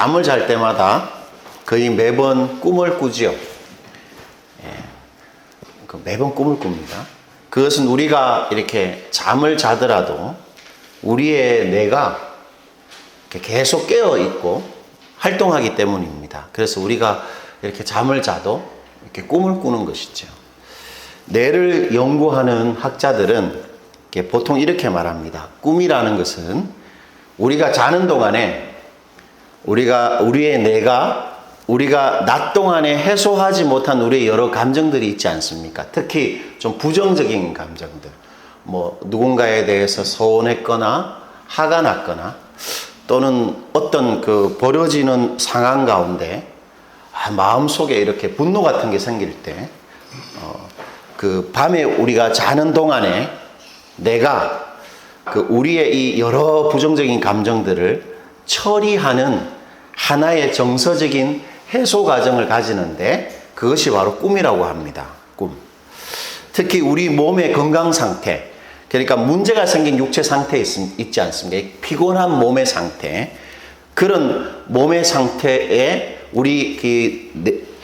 잠을 잘 때마다 거의 매번 꿈을 꾸지요. 매번 꿈을 꿉니다. 그것은 우리가 이렇게 잠을 자더라도 우리의 뇌가 계속 깨어 있고 활동하기 때문입니다. 그래서 우리가 이렇게 잠을 자도 이렇게 꿈을 꾸는 것이죠. 뇌를 연구하는 학자들은 보통 이렇게 말합니다. 꿈이라는 것은 우리가 자는 동안에 우리의 뇌가 우리가 낮 동안에 해소하지 못한 우리의 여러 감정들이 있지 않습니까? 특히 좀 부정적인 감정들, 누군가에 대해서 서운했거나 화가 났거나 또는 어떤 벌어지는 상황 가운데 마음속에 이렇게 분노 같은 게 생길 때 밤에 우리가 자는 동안에 내가 우리의 이 여러 부정적인 감정들을 처리하는 하나의 정서적인 해소 과정을 가지는데 그것이 바로 꿈이라고 합니다. 꿈. 특히 우리 몸의 건강 상태, 그러니까 문제가 생긴 육체 상태에 있지 않습니까? 피곤한 몸의 상태, 그런 몸의 상태에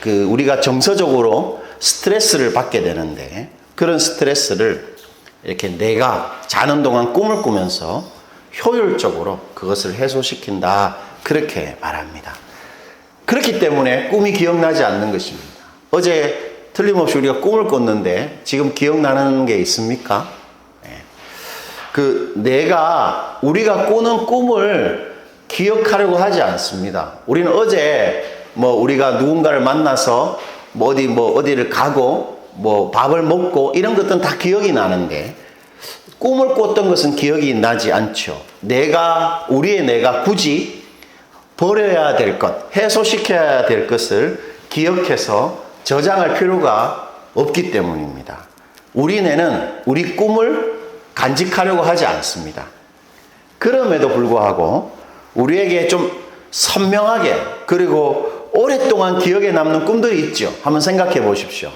우리가 정서적으로 스트레스를 받게 되는데 그런 스트레스를 이렇게 내가 자는 동안 꿈을 꾸면서 효율적으로 그것을 해소시킨다. 그렇게 말합니다. 그렇기 때문에 꿈이 기억나지 않는 것입니다. 어제 틀림없이 우리가 꿈을 꿨는데 지금 기억나는 게 있습니까? 내가 우리가 꾸는 꿈을 기억하려고 하지 않습니다. 우리는 어제 우리가 누군가를 만나서 어디를 가고 밥을 먹고 이런 것들은 다 기억이 나는데 꿈을 꿨던 것은 기억이 나지 않죠. 우리의 뇌가 굳이 버려야 될 것, 해소시켜야 될 것을 기억해서 저장할 필요가 없기 때문입니다. 우리 뇌는 우리 꿈을 간직하려고 하지 않습니다. 그럼에도 불구하고 우리에게 좀 선명하게 그리고 오랫동안 기억에 남는 꿈들이 있죠. 한번 생각해 보십시오.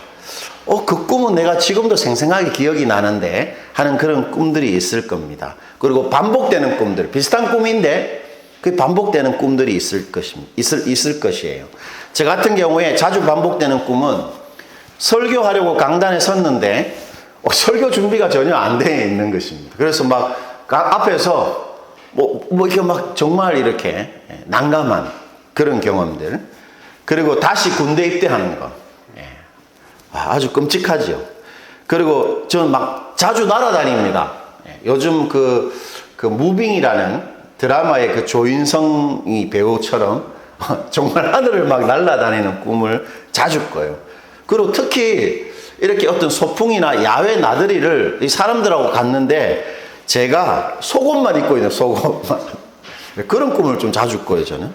그 꿈은 내가 지금도 생생하게 기억이 나는데 하는 그런 꿈들이 있을 겁니다. 그리고 반복되는 꿈들, 비슷한 꿈인데 그 반복되는 꿈들이 있을 것이에요. 저 같은 경우에 자주 반복되는 꿈은 설교하려고 강단에 섰는데 설교 준비가 전혀 안 돼 있는 것입니다. 그래서 앞에서 이렇게 정말 이렇게 난감한 그런 경험들, 그리고 다시 군대 입대하는 거. 아주 끔찍하죠. 그리고 저는 자주 날아다닙니다. 요즘 무빙이라는 드라마의 조인성이 배우처럼 정말 하늘을 날아다니는 꿈을 자주 꿔요. 그리고 특히 이렇게 어떤 소풍이나 야외 나들이를 이 사람들하고 갔는데 제가 속옷만 입고 있는 속옷만 그런 꿈을 좀 자주 꿔요, 저는.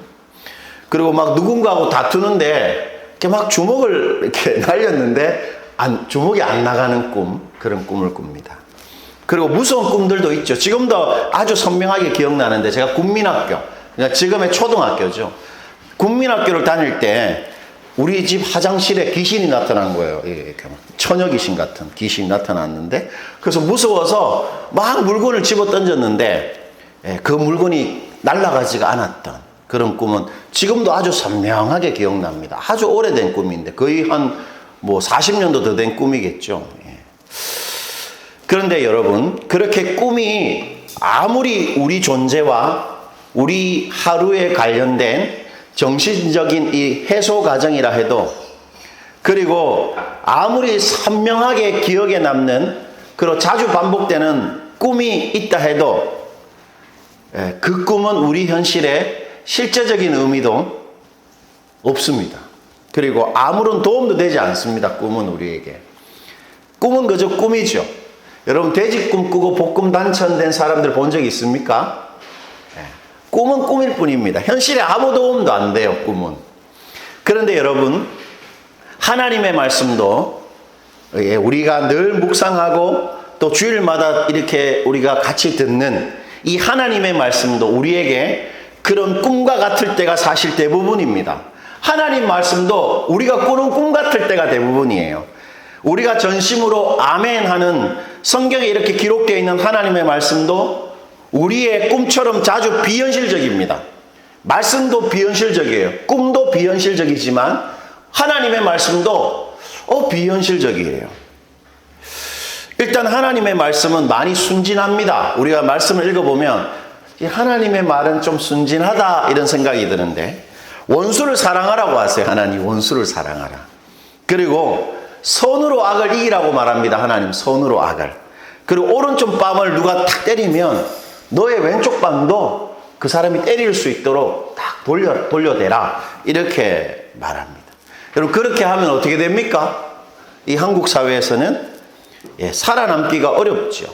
그리고 누군가하고 다투는데 이렇게 주먹을 이렇게 날렸는데 주먹이 안 나가는 그런 꿈을 꿉니다. 그리고 무서운 꿈들도 있죠. 지금도 아주 선명하게 기억나는데 제가 국민학교, 그러니까 지금의 초등학교죠. 국민학교를 다닐 때 우리 집 화장실에 귀신이 나타난 거예요. 이렇게 처녀 귀신 같은 귀신이 나타났는데 그래서 무서워서 물건을 집어 던졌는데 그 물건이 날아가지가 않았던 그런 꿈은 지금도 아주 선명하게 기억납니다. 아주 오래된 꿈인데 거의 한 40년도 더 된 꿈이겠죠. 그런데 여러분, 그렇게 꿈이 아무리 우리 존재와 우리 하루에 관련된 정신적인 이 해소 과정이라 해도, 그리고 아무리 선명하게 기억에 남는 그리고 자주 반복되는 꿈이 있다 해도 그 꿈은 우리 현실에 실제적인 의미도 없습니다. 그리고 아무런 도움도 되지 않습니다. 꿈은 우리에게. 꿈은 그저 꿈이죠. 여러분, 돼지 꿈 꾸고 복금 단천된 사람들 본 적 있습니까? 꿈은 꿈일 뿐입니다. 현실에 아무 도움도 안 돼요, 꿈은. 그런데 여러분, 하나님의 말씀도 우리가 늘 묵상하고 또 주일마다 이렇게 우리가 같이 듣는 이 하나님의 말씀도 우리에게 그런 꿈과 같을 때가 사실 대부분입니다. 하나님 말씀도 우리가 꾸는 꿈 같을 때가 대부분이에요. 우리가 전심으로 아멘 하는 성경에 이렇게 기록되어 있는 하나님의 말씀도 우리의 꿈처럼 자주 비현실적입니다. 말씀도 비현실적이에요. 꿈도 비현실적이지만 하나님의 말씀도 비현실적이에요. 일단 하나님의 말씀은 많이 순진합니다. 우리가 말씀을 읽어보면 하나님의 말은 좀 순진하다 이런 생각이 드는데, 원수를 사랑하라고 하세요. 하나님 원수를 사랑하라. 그리고 손으로 악을 이기라고 말합니다. 하나님 손으로 악을. 그리고 오른쪽 뺨을 누가 탁 때리면 너의 왼쪽 뺨도 그 사람이 때릴 수 있도록 딱 돌려대라 이렇게 말합니다. 여러분, 그렇게 하면 어떻게 됩니까? 이 한국 사회에서는 살아남기가 어렵죠.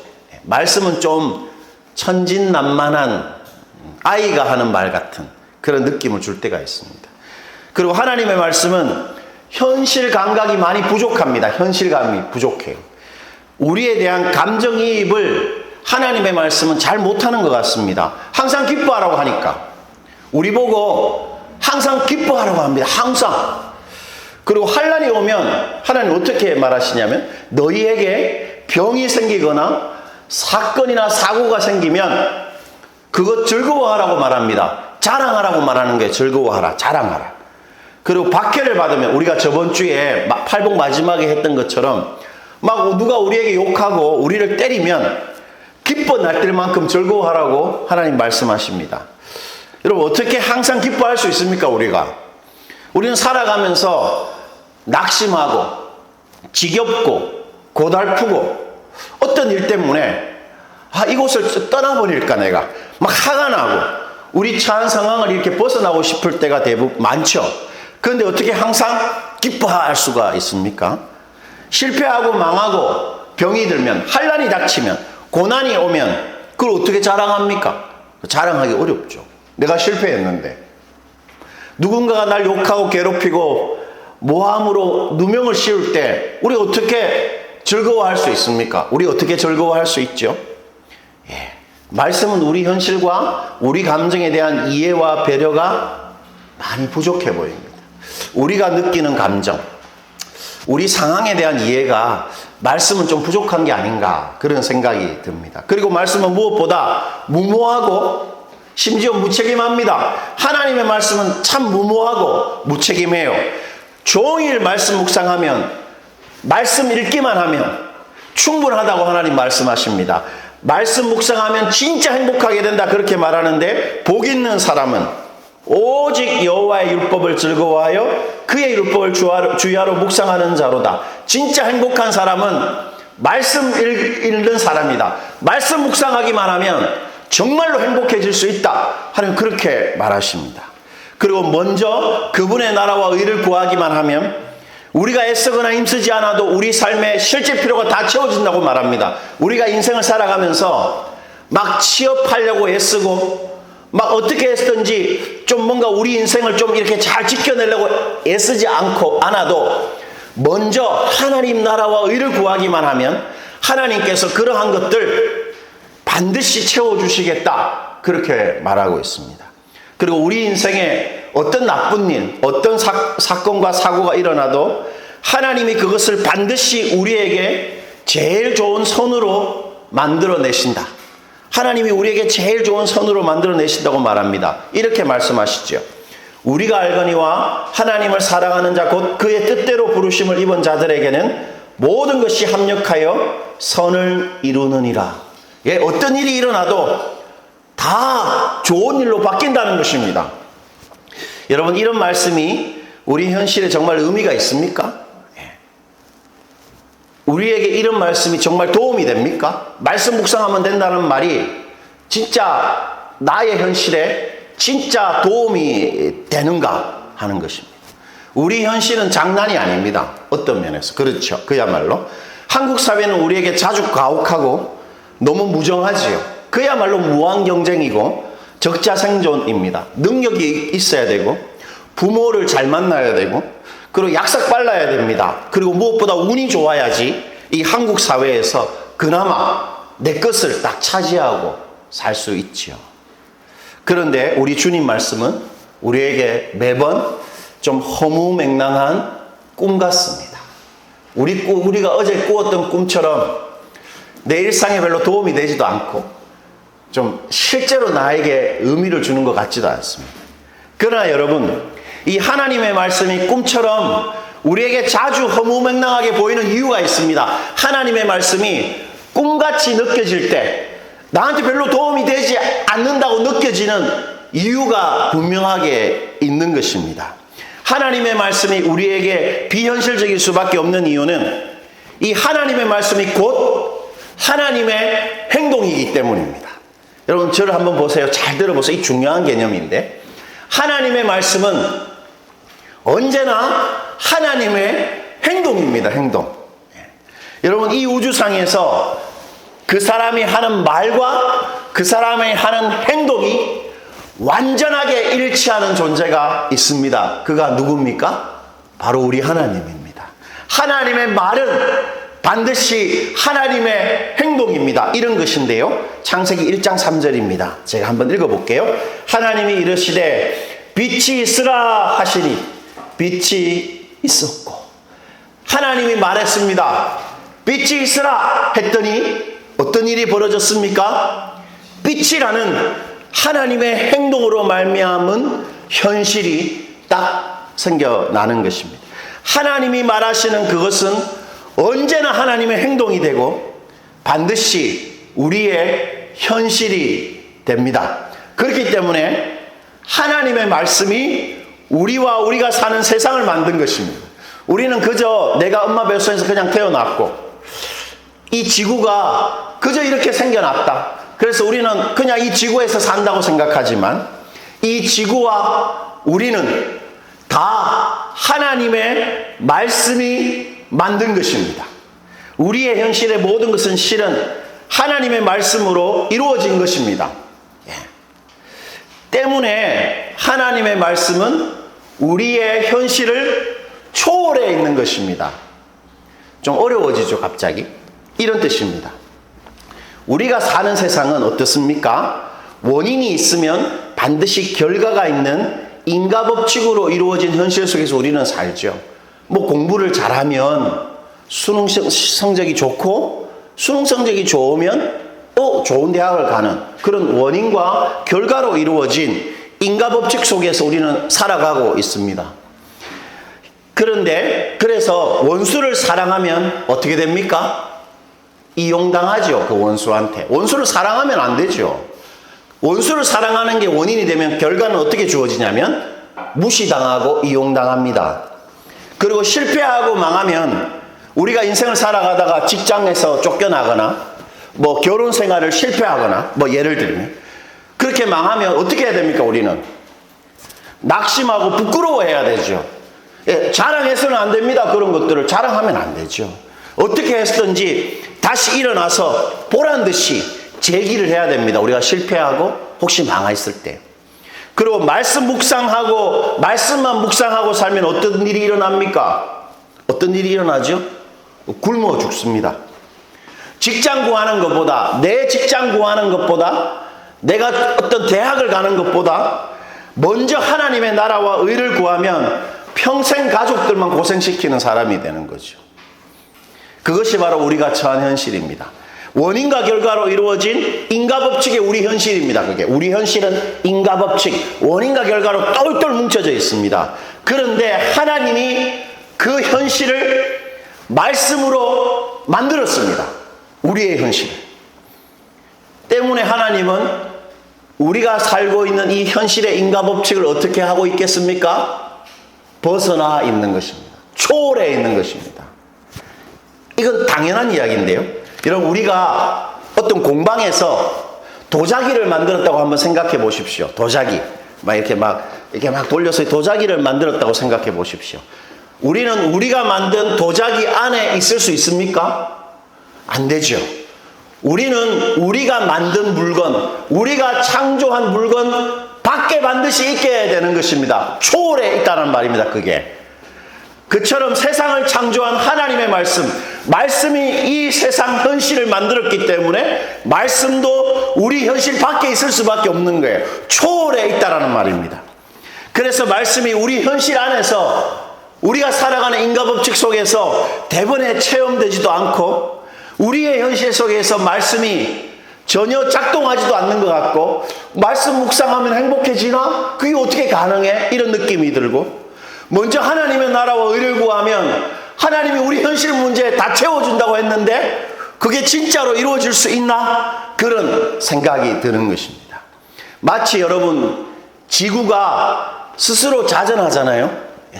말씀은 좀 천진난만한 아이가 하는 말 같은 그런 느낌을 줄 때가 있습니다. 그리고 하나님의 말씀은 현실 감각이 많이 부족합니다. 현실감이 부족해요. 우리에 대한 감정이입을 하나님의 말씀은 잘 못하는 것 같습니다. 항상 기뻐하라고 하니까 우리 보고 항상 기뻐하라고 합니다. 항상. 그리고 환난이 오면 하나님 어떻게 말하시냐면, 너희에게 병이 생기거나 사건이나 사고가 생기면 그것 즐거워하라고 말합니다. 자랑하라고 말하는 게 즐거워하라, 자랑하라. 그리고 박해를 받으면, 우리가 저번 주에 팔복 마지막에 했던 것처럼 막 누가 우리에게 욕하고 우리를 때리면 기뻐 날뛸 만큼 즐거워하라고 하나님 말씀하십니다. 여러분, 어떻게 항상 기뻐할 수 있습니까? 우리는 살아가면서 낙심하고 지겹고 고달프고 어떤 일 때문에 이곳을 떠나버릴까 내가 막 화가 나고 우리 처한 상황을 이렇게 벗어나고 싶을 때가 대부분 많죠. 그런데 어떻게 항상 기뻐할 수가 있습니까? 실패하고 망하고 병이 들면, 환난이 닥치면, 고난이 오면 그걸 어떻게 자랑합니까? 자랑하기 어렵죠. 내가 실패했는데. 누군가가 날 욕하고 괴롭히고 모함으로 누명을 씌울 때 우리 어떻게 즐거워할 수 있습니까? 우리 어떻게 즐거워할 수 있죠? 말씀은 우리 현실과 우리 감정에 대한 이해와 배려가 많이 부족해 보입니다. 우리가 느끼는 감정, 우리 상황에 대한 이해가 말씀은 좀 부족한 게 아닌가 그런 생각이 듭니다. 그리고 말씀은 무엇보다 무모하고 심지어 무책임합니다. 하나님의 말씀은 참 무모하고 무책임해요. 종일 말씀 묵상하면, 말씀 읽기만 하면 충분하다고 하나님 말씀하십니다. 말씀 묵상하면 진짜 행복하게 된다 그렇게 말하는데, 복 있는 사람은 오직 여호와의 율법을 즐거워하여 그의 율법을 주야로 묵상하는 자로다. 진짜 행복한 사람은 말씀 읽는 사람이다. 말씀 묵상하기만 하면 정말로 행복해질 수 있다. 하나님 그렇게 말하십니다. 그리고 먼저 그분의 나라와 의를 구하기만 하면 우리가 애쓰거나 힘쓰지 않아도 우리 삶의 실제 필요가 다 채워진다고 말합니다. 우리가 인생을 살아가면서 막 취업하려고 애쓰고 막 어떻게 했든지 좀 뭔가 우리 인생을 좀 이렇게 잘 지켜내려고 애쓰지 않아도 먼저 하나님 나라와 의를 구하기만 하면 하나님께서 그러한 것들 반드시 채워주시겠다 그렇게 말하고 있습니다. 그리고 우리 인생에 어떤 나쁜 일, 어떤 사건과 사고가 일어나도 하나님이 그것을 반드시 우리에게 제일 좋은 선으로 만들어내신다. 하나님이 우리에게 제일 좋은 선으로 만들어내신다고 말합니다. 이렇게 말씀하시죠. 우리가 알거니와 하나님을 사랑하는 자 곧 그의 뜻대로 부르심을 입은 자들에게는 모든 것이 합력하여 선을 이루느니라. 어떤 일이 일어나도 다 좋은 일로 바뀐다는 것입니다. 여러분, 이런 말씀이 우리 현실에 정말 의미가 있습니까? 우리에게 이런 말씀이 정말 도움이 됩니까? 말씀 묵상하면 된다는 말이 진짜 나의 현실에 진짜 도움이 되는가 하는 것입니다. 우리 현실은 장난이 아닙니다. 어떤 면에서. 그렇죠. 그야말로 한국 사회는 우리에게 자주 가혹하고 너무 무정하지요. 그야말로 무한 경쟁이고 적자생존입니다. 능력이 있어야 되고 부모를 잘 만나야 되고 그리고 약삭 빨라야 됩니다. 그리고 무엇보다 운이 좋아야지 이 한국 사회에서 그나마 내 것을 딱 차지하고 살 수 있지요. 그런데 우리 주님 말씀은 우리에게 매번 좀 허무맹랑한 꿈 같습니다. 우리가 어제 꾸었던 꿈처럼 내 일상에 별로 도움이 되지도 않고 좀 실제로 나에게 의미를 주는 것 같지도 않습니다. 그러나 여러분, 이 하나님의 말씀이 꿈처럼 우리에게 자주 허무맹랑하게 보이는 이유가 있습니다. 하나님의 말씀이 꿈같이 느껴질 때, 나한테 별로 도움이 되지 않는다고 느껴지는 이유가 분명하게 있는 것입니다. 하나님의 말씀이 우리에게 비현실적일 수밖에 없는 이유는 이 하나님의 말씀이 곧 하나님의 행동이기 때문입니다. 여러분, 저를 한번 보세요. 잘 들어보세요. 이 중요한 개념인데, 하나님의 말씀은 언제나 하나님의 행동입니다. 행동. 여러분, 이 우주상에서 그 사람이 하는 말과 그 사람이 하는 행동이 완전하게 일치하는 존재가 있습니다. 그가 누굽니까? 바로 우리 하나님입니다. 하나님의 말은 반드시 하나님의 행동입니다. 이런 것인데요. 창세기 1장 3절입니다. 제가 한번 읽어볼게요. 하나님이 이르시되 빛이 있으라 하시니 빛이 있었고, 하나님이 말했습니다. 빛이 있으라 했더니 어떤 일이 벌어졌습니까? 빛이라는 하나님의 행동으로 말미암은 현실이 딱 생겨나는 것입니다. 하나님이 말하시는 그것은 언제나 하나님의 행동이 되고 반드시 우리의 현실이 됩니다. 그렇기 때문에 하나님의 말씀이 우리가 사는 세상을 만든 것입니다. 우리는 그저 내가 엄마 뱃속에서 그냥 태어났고 이 지구가 그저 이렇게 생겨났다. 그래서 우리는 그냥 이 지구에서 산다고 생각하지만 이 지구와 우리는 다 하나님의 말씀이 만든 것입니다. 우리의 현실의 모든 것은 실은 하나님의 말씀으로 이루어진 것입니다. 때문에 하나님의 말씀은 우리의 현실을 초월해 있는 것입니다. 좀 어려워지죠, 갑자기. 이런 뜻입니다. 우리가 사는 세상은 어떻습니까? 원인이 있으면 반드시 결과가 있는 인과법칙으로 이루어진 현실 속에서 우리는 살죠. 뭐 공부를 잘하면 수능 성적이 좋고, 수능 성적이 좋으면 좋은 대학을 가는 그런 원인과 결과로 이루어진 인과법칙 속에서 우리는 살아가고 있습니다. 그런데 그래서 원수를 사랑하면 어떻게 됩니까? 이용당하죠. 그 원수한테. 원수를 사랑하면 안 되죠. 원수를 사랑하는 게 원인이 되면 결과는 어떻게 주어지냐면 무시당하고 이용당합니다. 그리고 실패하고 망하면 우리가 인생을 살아가다가 직장에서 쫓겨나거나 뭐 결혼 생활을 실패하거나 뭐 예를 들면 그렇게 망하면 어떻게 해야 됩니까? 우리는 낙심하고 부끄러워해야 되죠. 자랑해서는 안 됩니다. 그런 것들을 자랑하면 안 되죠. 어떻게 했든지 다시 일어나서 보란듯이 제기를 해야 됩니다. 우리가 실패하고 혹시 망했을 때. 그리고 말씀만 묵상하고 살면 어떤 일이 일어납니까? 어떤 일이 일어나죠? 굶어 죽습니다. 직장 구하는 것보다, 내 직장 구하는 것보다, 내가 어떤 대학을 가는 것보다 먼저 하나님의 나라와 의를 구하면 평생 가족들만 고생시키는 사람이 되는 거죠. 그것이 바로 우리가 처한 현실입니다. 원인과 결과로 이루어진 인과법칙의 우리 현실입니다. 그게 우리 현실은 인과법칙, 원인과 결과로 똘똘 뭉쳐져 있습니다. 그런데 하나님이 그 현실을 말씀으로 만들었습니다. 우리의 현실 때문에 하나님은 우리가 살고 있는 이 현실의 인과법칙을 어떻게 하고 있겠습니까? 벗어나 있는 것입니다. 초월해 있는 것입니다. 이건 당연한 이야기인데요. 여러분, 우리가 어떤 공방에서 도자기를 만들었다고 한번 생각해 보십시오. 도자기. 이렇게 막 돌려서 도자기를 만들었다고 생각해 보십시오. 우리는 우리가 만든 도자기 안에 있을 수 있습니까? 안 되죠. 우리는 우리가 만든 물건, 우리가 창조한 물건 밖에 반드시 있게 되는 것입니다. 초월해 있다는 말입니다. 그게. 그처럼 세상을 창조한 하나님의 말씀이 이 세상 현실을 만들었기 때문에 말씀도 우리 현실 밖에 있을 수밖에 없는 거예요. 초월해 있다는 말입니다. 그래서 말씀이 우리 현실 안에서 우리가 살아가는 인과법칙 속에서 대번에 체험되지도 않고 우리의 현실 속에서 말씀이 전혀 작동하지도 않는 것 같고, 말씀 묵상하면 행복해지나? 그게 어떻게 가능해? 이런 느낌이 들고, 먼저 하나님의 나라와 의를 구하면 하나님이 우리 현실 문제에 다 채워준다고 했는데 그게 진짜로 이루어질 수 있나? 그런 생각이 드는 것입니다. 마치 여러분, 지구가 스스로 자전하잖아요.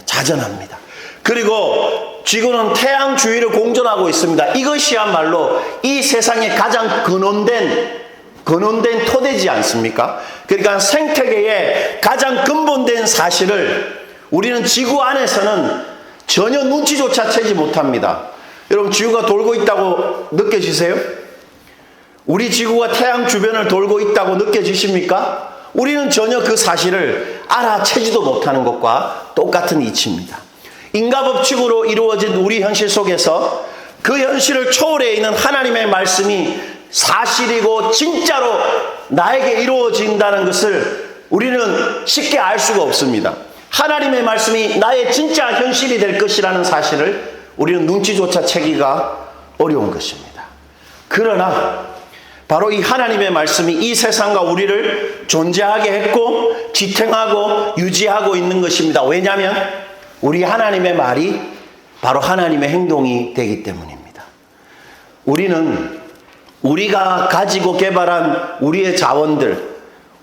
자전합니다. 그리고 지구는 태양 주위를 공전하고 있습니다. 이것이야말로 이 세상의 가장 근원된 토대지 않습니까? 그러니까 생태계의 가장 근본된 사실을 우리는 지구 안에서는 전혀 눈치조차 채지 못합니다. 여러분, 지구가 돌고 있다고 느껴지세요? 우리 지구가 태양 주변을 돌고 있다고 느껴지십니까? 우리는 전혀 그 사실을 알아채지도 못하는 것과 똑같은 이치입니다. 인과법칙으로 이루어진 우리 현실 속에서 그 현실을 초월해 있는 하나님의 말씀이 사실이고 진짜로 나에게 이루어진다는 것을 우리는 쉽게 알 수가 없습니다. 하나님의 말씀이 나의 진짜 현실이 될 것이라는 사실을 우리는 눈치조차 채기가 어려운 것입니다. 그러나 바로 이 하나님의 말씀이 이 세상과 우리를 존재하게 했고 지탱하고 유지하고 있는 것입니다. 왜냐하면 우리 하나님의 말이 바로 하나님의 행동이 되기 때문입니다. 우리는 우리가 가지고 개발한 우리의 자원들,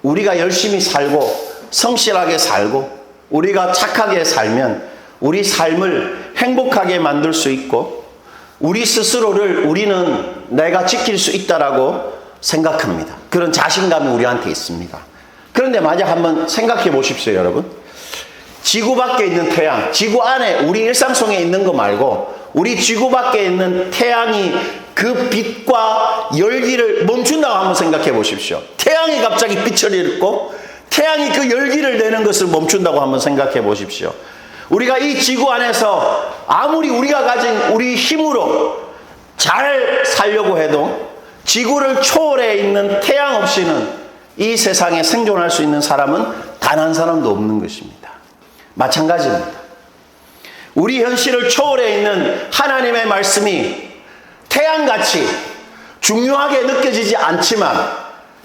우리가 열심히 살고 성실하게 살고 우리가 착하게 살면 우리 삶을 행복하게 만들 수 있고 우리 스스로를 우리는 내가 지킬 수 있다라고 생각합니다. 그런 자신감이 우리한테 있습니다. 그런데 만약 한번 생각해 보십시오, 여러분. 지구 밖에 있는 태양, 지구 안에 우리 일상 속에 있는 거 말고 우리 지구 밖에 있는 태양이 그 빛과 열기를 멈춘다고 한번 생각해 보십시오. 태양이 갑자기 빛을 잃고 태양이 그 열기를 내는 것을 멈춘다고 한번 생각해 보십시오. 우리가 이 지구 안에서 아무리 우리가 가진 우리 힘으로 잘 살려고 해도 지구를 초월해 있는 태양 없이는 이 세상에 생존할 수 있는 사람은 단 한 사람도 없는 것입니다. 마찬가지입니다. 우리 현실을 초월해 있는 하나님의 말씀이 태양같이 중요하게 느껴지지 않지만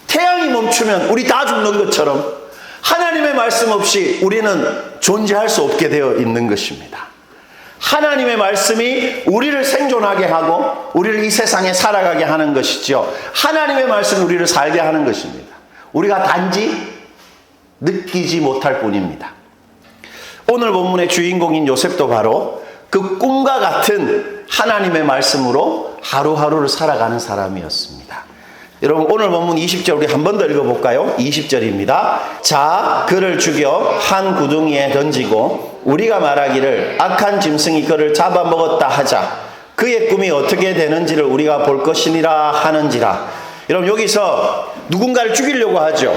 태양이 멈추면 우리 다 죽는 것처럼 하나님의 말씀 없이 우리는 존재할 수 없게 되어 있는 것입니다. 하나님의 말씀이 우리를 생존하게 하고 우리를 이 세상에 살아가게 하는 것이죠. 하나님의 말씀이 우리를 살게 하는 것입니다. 우리가 단지 느끼지 못할 뿐입니다. 오늘 본문의 주인공인 요셉도 바로 그 꿈과 같은 하나님의 말씀으로 하루하루를 살아가는 사람이었습니다. 여러분, 오늘 본문 20절 우리 한 번 더 읽어볼까요? 20절입니다. 자, 그를 죽여 한 구덩이에 던지고 우리가 말하기를 악한 짐승이 그를 잡아먹었다 하자. 그의 꿈이 어떻게 되는지를 우리가 볼 것이니라 하는지라. 여러분, 여기서 누군가를 죽이려고 하죠.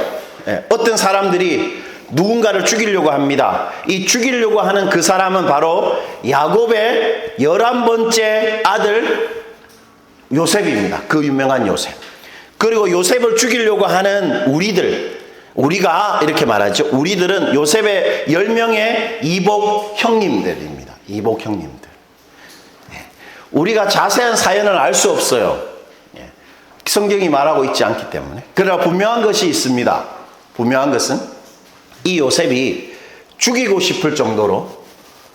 어떤 사람들이 누군가를 죽이려고 합니다. 이 죽이려고 하는 그 사람은 바로 야곱의 11번째 아들 요셉입니다. 그 유명한 요셉. 그리고 요셉을 죽이려고 하는 우리가 이렇게 말하죠. 우리들은 요셉의 10명의 이복 형님들입니다. 이복 형님들. 우리가 자세한 사연을 알 수 없어요. 성경이 말하고 있지 않기 때문에. 그러나 분명한 것이 있습니다. 분명한 것은 이 요셉이 죽이고 싶을 정도로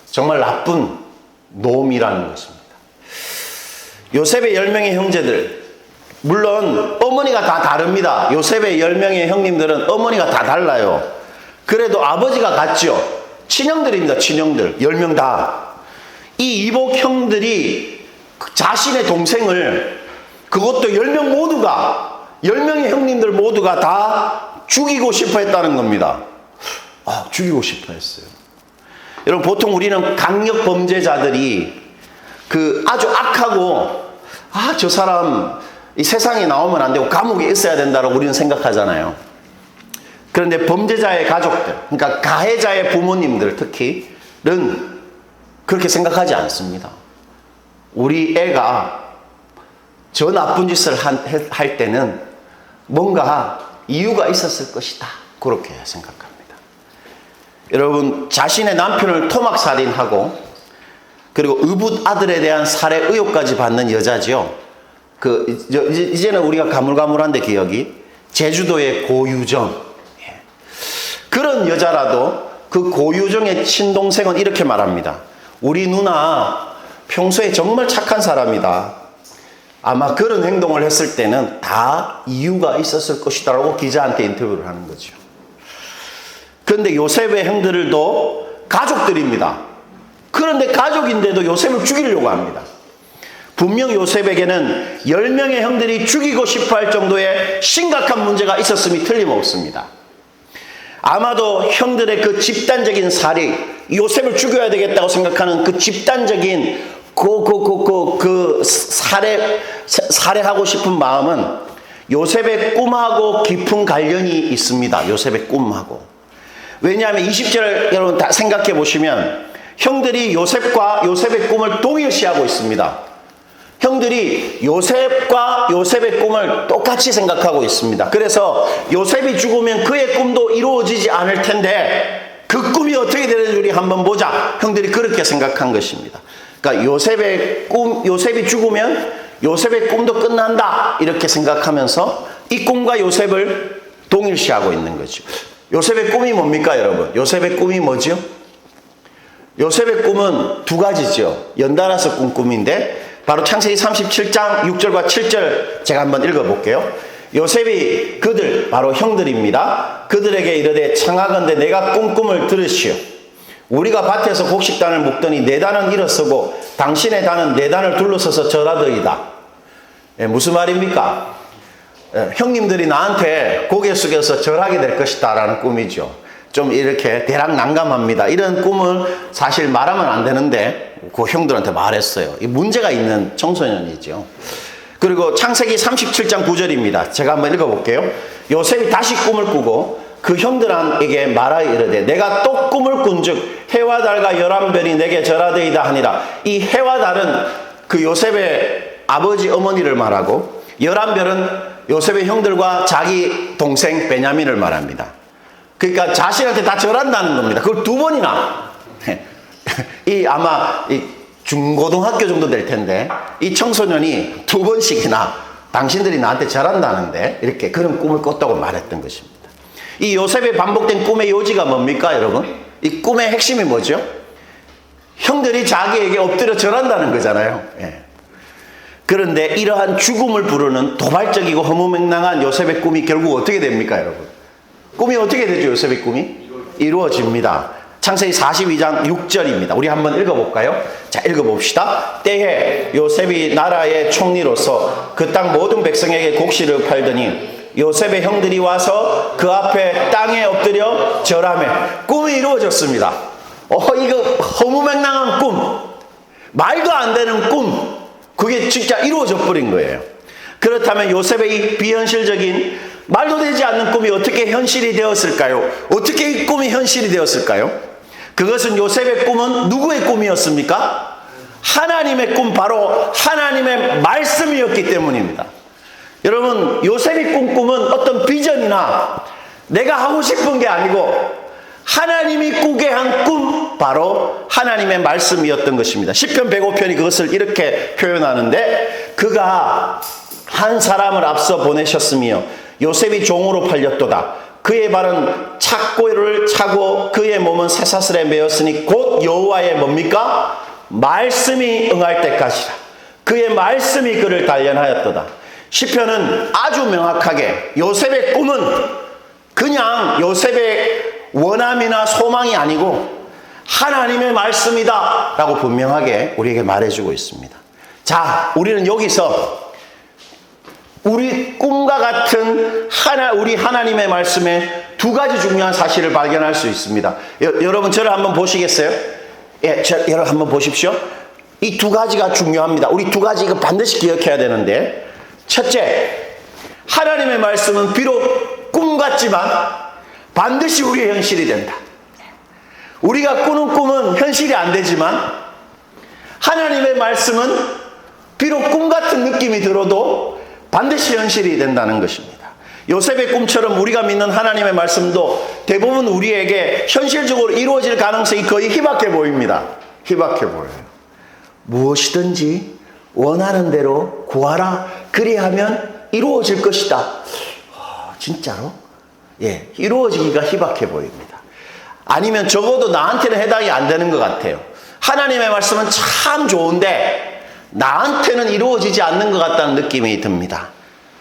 정말 나쁜 놈이라는 것입니다. 요셉의 10명의 형제들, 물론 어머니가 다 다릅니다. 요셉의 10명의 형님들은 어머니가 다 달라요. 그래도 아버지가 같죠. 친형들입니다. 친형들 10명 다. 이 이복 형들이 자신의 동생을, 그것도 10명 모두가, 10명의 형님들 모두가 다 죽이고 싶어 했다는 겁니다. 죽이고 싶어 했어요. 여러분, 보통 우리는 강력 범죄자들이 그 아주 악하고 저 사람 이 세상에 나오면 안 되고 감옥에 있어야 된다고 우리는 생각하잖아요. 그런데 범죄자의 가족들, 그러니까 가해자의 부모님들 특히는 그렇게 생각하지 않습니다. 우리 애가 저 나쁜 짓을 할 때는 뭔가 이유가 있었을 것이다. 그렇게 생각합니다. 여러분, 자신의 남편을 토막살인하고 그리고 의붓 아들에 대한 살해 의혹까지 받는 여자죠. 이제는 우리가 가물가물한데 기억이 제주도의 고유정. 그런 여자라도 그 고유정의 친동생은 이렇게 말합니다. 우리 누나 평소에 정말 착한 사람이다. 아마 그런 행동을 했을 때는 다 이유가 있었을 것이다 라고 기자한테 인터뷰를 하는 거죠. 그런데 요셉의 형들도 가족들입니다. 그런데 가족인데도 요셉을 죽이려고 합니다. 분명 요셉에게는 10명의 형들이 죽이고 싶어 할 정도의 심각한 문제가 있었음이 틀림없습니다. 아마도 형들의 그 집단적인 살이 요셉을 죽여야 되겠다고 생각하는 그 집단적인 살해하고 싶은 마음은 요셉의 꿈하고 깊은 관련이 있습니다. 요셉의 꿈하고. 왜냐하면 20절 여러분 다 생각해 보시면 형들이 요셉과 요셉의 꿈을 동일시하고 있습니다. 형들이 요셉과 요셉의 꿈을 똑같이 생각하고 있습니다. 그래서 요셉이 죽으면 그의 꿈도 이루어지지 않을 텐데 그 꿈이 어떻게 되는지 우리 한번 보자. 형들이 그렇게 생각한 것입니다. 그러니까 요셉이 죽으면 요셉의 꿈도 끝난다. 이렇게 생각하면서 이 꿈과 요셉을 동일시하고 있는 거죠. 요셉의 꿈이 뭡니까, 여러분? 요셉의 꿈이 뭐죠? 요셉의 꿈은 두 가지죠. 연달아서 꾼 꿈인데 바로 창세기 37장 6절과 7절 제가 한번 읽어볼게요. 요셉이 그들 바로 형들입니다. 그들에게 이르되 청하건대 내가 꾼 꿈을 들으시오. 우리가 밭에서 곡식단을 묶더니 네 단은 일어서고 당신의 단은 네 단을 둘러서서 절하더이다. 무슨 말입니까? 형님들이 나한테 고개 숙여서 절하게 될 것이다 라는 꿈이죠. 좀 이렇게 대략 난감합니다. 이런 꿈을 사실 말하면 안 되는데 그 형들한테 말했어요. 이 문제가 있는 청소년이죠. 그리고 창세기 37장 9절입니다. 제가 한번 읽어볼게요. 요셉이 다시 꿈을 꾸고 그 형들에게 말하여 이르되 내가 또 꿈을 꾼즉 해와 달과 11별이 내게 절하되이다 하니라. 이 해와 달은 그 요셉의 아버지 어머니를 말하고 11별은 요셉의 형들과 자기 동생 베냐민을 말합니다. 그러니까 자신한테 다 절한다는 겁니다. 그걸 두 번이나. 아마 중고등학교 정도 될 텐데 이 청소년이 두 번씩이나 당신들이 나한테 절한다는데 이렇게 그런 꿈을 꿨다고 말했던 것입니다. 이 요셉의 반복된 꿈의 요지가 뭡니까, 여러분? 이 꿈의 핵심이 뭐죠? 형들이 자기에게 엎드려 절한다는 거잖아요. 그런데 이러한 죽음을 부르는 도발적이고 허무맹랑한 요셉의 꿈이 결국 어떻게 됩니까, 여러분? 꿈이 어떻게 되죠? 요셉의 꿈이? 이루어집니다. 창세기 42장 6절입니다. 우리 한번 읽어볼까요? 자, 읽어봅시다. 때에 요셉이 나라의 총리로서 그 땅 모든 백성에게 곡식을 팔더니 요셉의 형들이 와서 그 앞에 땅에 엎드려 절하며 꿈이 이루어졌습니다. 이거 허무맹랑한 꿈, 말도 안 되는 꿈, 그게 진짜 이루어져 버린 거예요. 그렇다면 요셉의 이 비현실적인 말도 되지 않는 꿈이 어떻게 현실이 되었을까요? 어떻게 이 꿈이 현실이 되었을까요? 그것은 요셉의 꿈은 누구의 꿈이었습니까? 하나님의 꿈, 바로 하나님의 말씀이었기 때문입니다. 여러분, 요셉이 꾼 꿈은 어떤 비전이나 내가 하고 싶은 게 아니고 하나님이 꾸게 한 꿈, 바로 하나님의 말씀이었던 것입니다. 시편 105편이 그것을 이렇게 표현하는데 그가 한 사람을 앞서 보내셨으며 요셉이 종으로 팔렸도다. 그의 발은 착고를 차고 그의 몸은 쇠사슬에 매였으니 곧 여호와의 뭡니까? 말씀이 응할 때까지라. 그의 말씀이 그를 단련하였도다. 시편은 아주 명확하게 요셉의 꿈은 그냥 요셉의 원함이나 소망이 아니고 하나님의 말씀이다 라고 분명하게 우리에게 말해주고 있습니다. 자, 우리는 여기서 우리 꿈과 같은 우리 하나님의 말씀에 두 가지 중요한 사실을 발견할 수 있습니다. 여러분 저를 한번 보시겠어요? 여러분 한번 보십시오. 이 두 가지가 중요합니다. 우리 두 가지 이거 반드시 기억해야 되는데, 첫째, 하나님의 말씀은 비록 꿈 같지만 반드시 우리의 현실이 된다. 우리가 꾸는 꿈은 현실이 안 되지만 하나님의 말씀은 비록 꿈 같은 느낌이 들어도 반드시 현실이 된다는 것입니다. 요셉의 꿈처럼 우리가 믿는 하나님의 말씀도 대부분 우리에게 현실적으로 이루어질 가능성이 거의 희박해 보입니다. 희박해 보여요. 무엇이든지 원하는 대로 구하라 그리하면 이루어질 것이다. 진짜로? 예, 이루어지기가 희박해 보입니다. 아니면 적어도 나한테는 해당이 안 되는 것 같아요. 하나님의 말씀은 참 좋은데 나한테는 이루어지지 않는 것 같다는 느낌이 듭니다.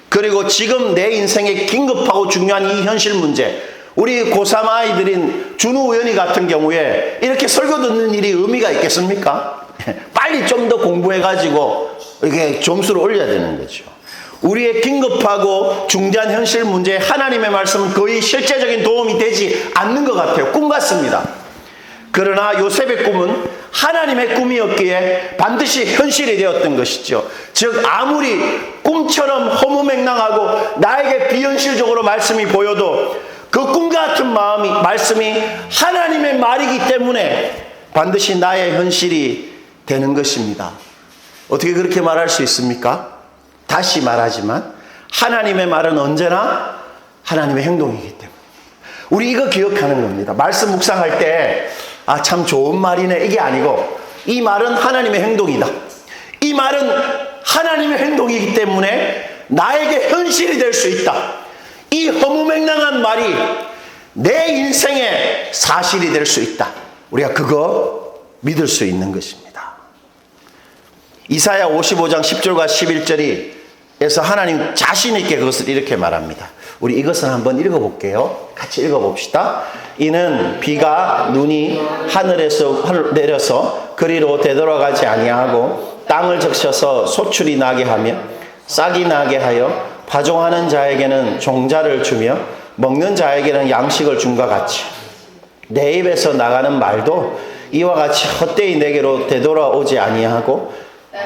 그리고 지금 내 인생에 긴급하고 중요한 이 현실 문제, 우리 고3 아이들인 준우 우연이 같은 경우에 이렇게 설교 듣는 일이 의미가 있겠습니까? 빨리 좀 더 공부해가지고 이렇게 점수를 올려야 되는 거죠. 우리의 긴급하고 중대한 현실 문제에 하나님의 말씀은 거의 실제적인 도움이 되지 않는 것 같아요. 꿈 같습니다. 그러나 요셉의 꿈은 하나님의 꿈이었기에 반드시 현실이 되었던 것이죠. 즉 아무리 꿈처럼 허무맹랑하고 나에게 비현실적으로 말씀이 보여도 그 꿈 같은 말씀이 하나님의 말이기 때문에 반드시 나의 현실이 되는 것입니다. 어떻게 그렇게 말할 수 있습니까? 다시 말하지만 하나님의 말은 언제나 하나님의 행동이기 때문에 우리 이거 기억하는 겁니다. 말씀 묵상할 때 참 좋은 말이네 이게 아니고 이 말은 하나님의 행동이다. 이 말은 하나님의 행동이기 때문에 나에게 현실이 될 수 있다. 이 허무맹랑한 말이 내 인생의 사실이 될 수 있다. 우리가 그거 믿을 수 있는 것입니다. 이사야 55장 10절과 11절에서 하나님 자신 있게 그것을 이렇게 말합니다. 우리 이것을 한번 읽어볼게요. 같이 읽어봅시다. 이는 비가 눈이 하늘에서 내려서 그리로 되돌아가지 아니하고 땅을 적셔서 소출이 나게 하며 싹이 나게 하여 파종하는 자에게는 종자를 주며 먹는 자에게는 양식을 줌과 같이 내 입에서 나가는 말도 이와 같이 헛되이 내게로 되돌아오지 아니하고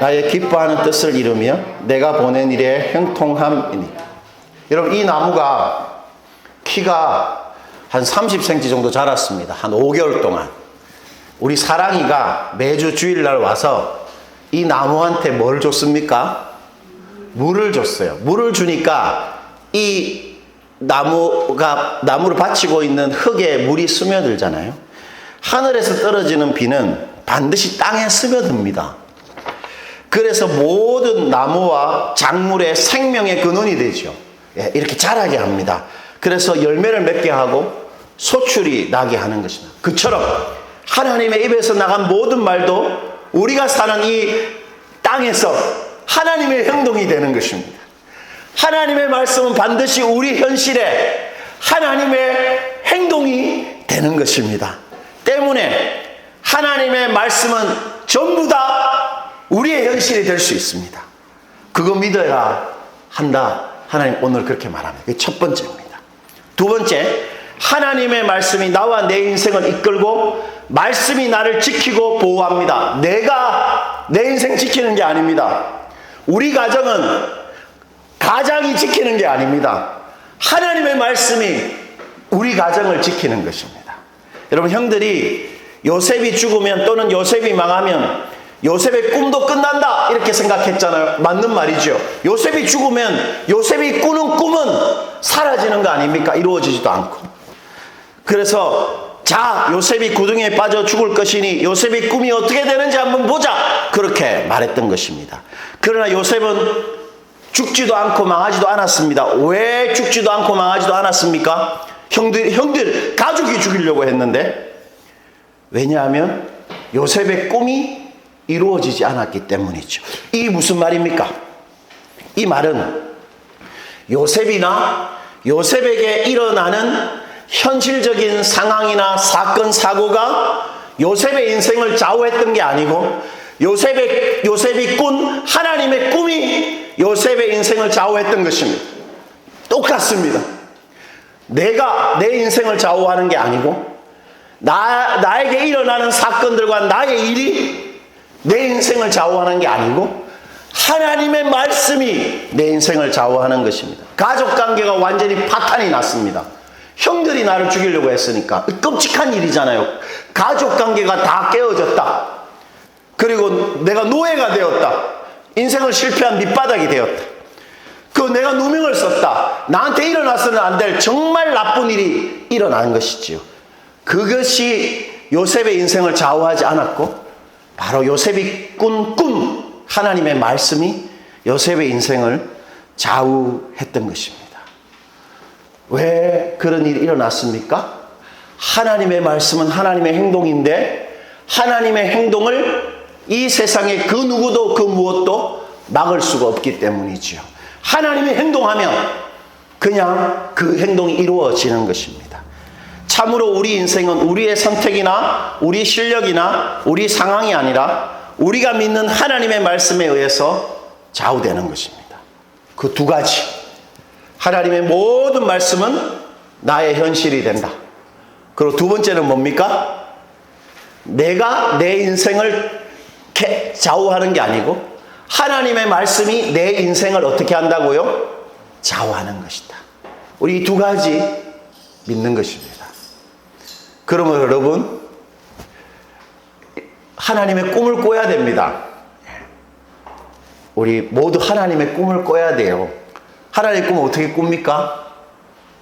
나의 기뻐하는 뜻을 이루며 내가 보낸 일에 형통함이니. 여러분 이 나무가 키가 한 30cm 정도 자랐습니다. 한 5개월 동안 우리 사랑이가 매주 주일날 와서 이 나무한테 뭘 줬습니까? 물을 줬어요. 물을 주니까 이 나무를 받치고 있는 흙에 물이 스며들잖아요. 하늘에서 떨어지는 비는 반드시 땅에 스며듭니다. 그래서 모든 나무와 작물의 생명의 근원이 되죠. 이렇게 자라게 합니다. 그래서 열매를 맺게 하고 소출이 나게 하는 것입니다. 그처럼 하나님의 입에서 나간 모든 말도 우리가 사는 이 땅에서 하나님의 행동이 되는 것입니다. 하나님의 말씀은 반드시 우리 현실에 하나님의 행동이 되는 것입니다. 때문에 하나님의 말씀은 전부 다 우리의 현실이 될 수 있습니다. 그거 믿어야 한다. 하나님 오늘 그렇게 말합니다. 그게 첫 번째입니다. 두 번째, 하나님의 말씀이 나와 내 인생을 이끌고 말씀이 나를 지키고 보호합니다. 내가 내 인생 지키는 게 아닙니다. 우리 가정은 가장이 지키는 게 아닙니다. 하나님의 말씀이 우리 가정을 지키는 것입니다. 여러분 형들이 요셉이 죽으면 또는 요셉이 망하면 요셉의 꿈도 끝난다 이렇게 생각했잖아요. 맞는 말이죠. 요셉이 죽으면 요셉이 꾸는 꿈은 사라지는 거 아닙니까? 이루어지지도 않고. 그래서 자 요셉이 구덩이에 빠져 죽을 것이니 요셉의 꿈이 어떻게 되는지 한번 보자 그렇게 말했던 것입니다. 그러나 요셉은 죽지도 않고 망하지도 않았습니다. 왜 죽지도 않고 망하지도 않았습니까? 형들 가족이 죽이려고 했는데 왜냐하면 요셉의 꿈이 이루어지지 않았기 때문이죠. 이게 무슨 말입니까? 이 말은 요셉이나 요셉에게 일어나는 현실적인 상황이나 사건 사고가 요셉의 인생을 좌우했던 게 아니고 요셉이 꾼 하나님의 꿈이 요셉의 인생을 좌우했던 것입니다. 똑같습니다. 내가 내 인생을 좌우하는 게 아니고 나에게 일어나는 사건들과 나의 일이 내 인생을 좌우하는 게 아니고 하나님의 말씀이 내 인생을 좌우하는 것입니다. 가족관계가 완전히 파탄이 났습니다. 형들이 나를 죽이려고 했으니까 끔찍한 일이잖아요. 가족관계가 다 깨어졌다. 그리고 내가 노예가 되었다. 인생을 실패한 밑바닥이 되었다. 내가 누명을 썼다. 나한테 일어나서는 안 될 정말 나쁜 일이 일어난 것이지요. 그것이 요셉의 인생을 좌우하지 않았고 바로 요셉이 꾼 꿈, 하나님의 말씀이 요셉의 인생을 좌우했던 것입니다. 왜 그런 일이 일어났습니까? 하나님의 말씀은 하나님의 행동인데 하나님의 행동을 이 세상에 그 누구도 그 무엇도 막을 수가 없기 때문이지요. 하나님이 행동하면 그냥 그 행동이 이루어지는 것입니다. 참으로 우리 인생은 우리의 선택이나 우리 실력이나 우리 상황이 아니라 우리가 믿는 하나님의 말씀에 의해서 좌우되는 것입니다. 그 두 가지. 하나님의 모든 말씀은 나의 현실이 된다. 그리고 두 번째는 뭡니까? 내가 내 인생을 좌우하는 게 아니고 하나님의 말씀이 내 인생을 어떻게 한다고요? 좌우하는 것이다. 우리 이 두 가지 믿는 것입니다. 그러면 여러분, 하나님의 꿈을 꿔야 됩니다. 우리 모두 하나님의 꿈을 꿔야 돼요. 하나님의 꿈은 어떻게 꿉니까?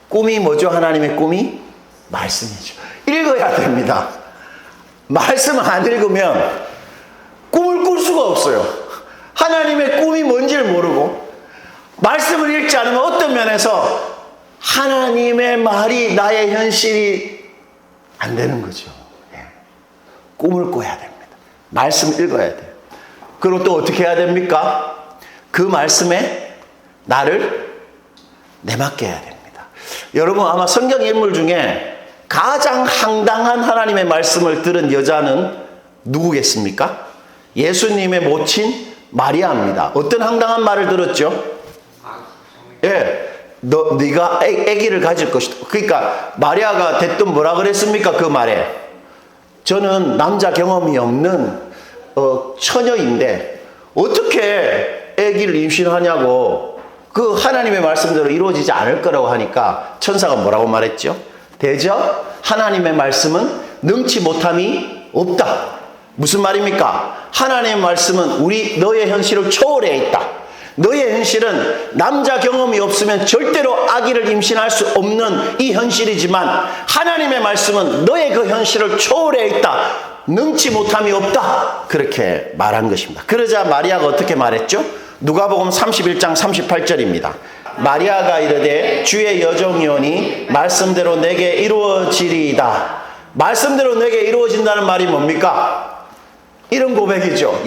꿈이 뭐죠? 하나님의 꿈이? 말씀이죠. 읽어야 됩니다. 말씀을 안 읽으면 꿈을 꿀 수가 없어요. 하나님의 꿈이 뭔지를 모르고 말씀을 읽지 않으면 어떤 면에서 하나님의 말이 나의 현실이 안 되는 거죠. 꿈을 꿔야 됩니다. 말씀을 읽어야 돼요. 그리고 또 어떻게 해야 됩니까? 그 말씀에 나를 내맡게 해야 됩니다. 여러분 아마 성경 인물 중에 가장 황당한 하나님의 말씀을 들은 여자는 누구겠습니까? 예수님의 모친 마리아입니다. 어떤 황당한 말을 들었죠? 네가 아기를 가질 것이다. 그러니까 마리아가 대뜸 뭐라 그랬습니까? 그 말에 저는 남자 경험이 없는 처녀인데 어떻게 아기를 임신하냐고 그 하나님의 말씀대로 이루어지지 않을 거라고 하니까 천사가 뭐라고 말했죠? 대저 하나님의 말씀은 능치 못함이 없다. 무슨 말입니까? 하나님의 말씀은 너의 현실을 초월해 있다. 너의 현실은 남자 경험이 없으면 절대로 아기를 임신할 수 없는 이 현실이지만 하나님의 말씀은 너의 그 현실을 초월해 있다. 능치 못함이 없다. 그렇게 말한 것입니다. 그러자 마리아가 어떻게 말했죠? 누가복음 31장 38절입니다. 마리아가 이르되 주의 여종이오니 말씀대로 내게 이루어지리이다. 말씀대로 내게 이루어진다는 말이 뭡니까? 이런 고백이죠.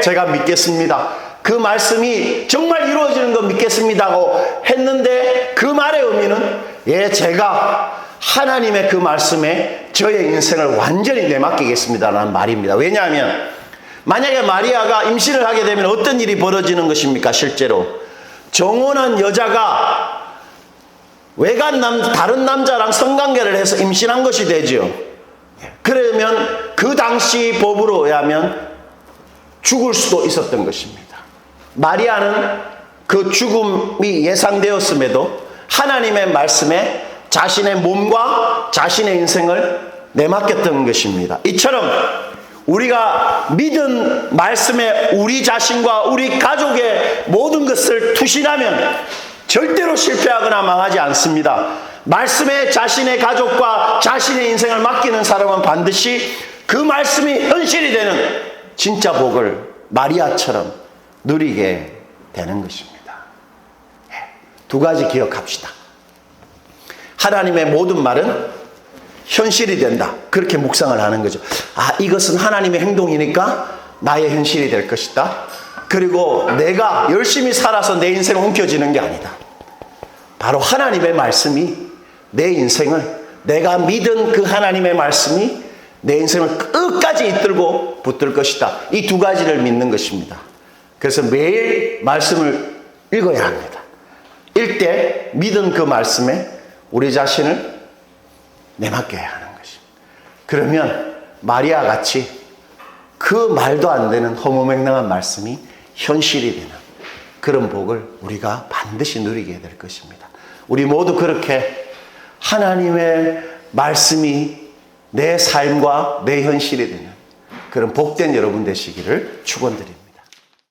제가 믿겠습니다. 그 말씀이 정말 이루어지는 거 믿겠습니다고 했는데 그 말의 의미는 제가 하나님의 그 말씀에 저의 인생을 완전히 내맡기겠습니다라는 말입니다. 왜냐하면 만약에 마리아가 임신을 하게 되면 어떤 일이 벌어지는 것입니까? 실제로 정혼한 여자가 다른 남자랑 성관계를 해서 임신한 것이 되죠. 그러면 그 당시 법으로 의하면 죽을 수도 있었던 것입니다. 마리아는 그 죽음이 예상되었음에도 하나님의 말씀에 자신의 몸과 자신의 인생을 내맡겼던 것입니다. 이처럼 우리가 믿은 말씀에 우리 자신과 우리 가족의 모든 것을 투신하면 절대로 실패하거나 망하지 않습니다. 말씀에 자신의 가족과 자신의 인생을 맡기는 사람은 반드시 그 말씀이 현실이 되는 진짜 복을 마리아처럼 누리게 되는 것입니다. 두 가지 기억합시다. 하나님의 모든 말은 현실이 된다. 그렇게 묵상을 하는 거죠. 이것은 하나님의 행동이니까 나의 현실이 될 것이다. 그리고 내가 열심히 살아서 내 인생을 옮겨지는 게 아니다. 바로 하나님의 말씀이 내 인생을, 내가 믿은 그 하나님의 말씀이 내 인생을 끝까지 이끌고 붙들 것이다. 이 두 가지를 믿는 것입니다. 그래서 매일 말씀을 읽어야 합니다. 읽되 믿은 그 말씀에 우리 자신을 내맡겨야 하는 것입니다. 그러면 마리아 같이 그 말도 안 되는 허무맹랑한 말씀이 현실이 되는 그런 복을 우리가 반드시 누리게 될 것입니다. 우리 모두 그렇게 하나님의 말씀이 내 삶과 내 현실이 되는 그런 복된 여러분 되시기를 축원드립니다.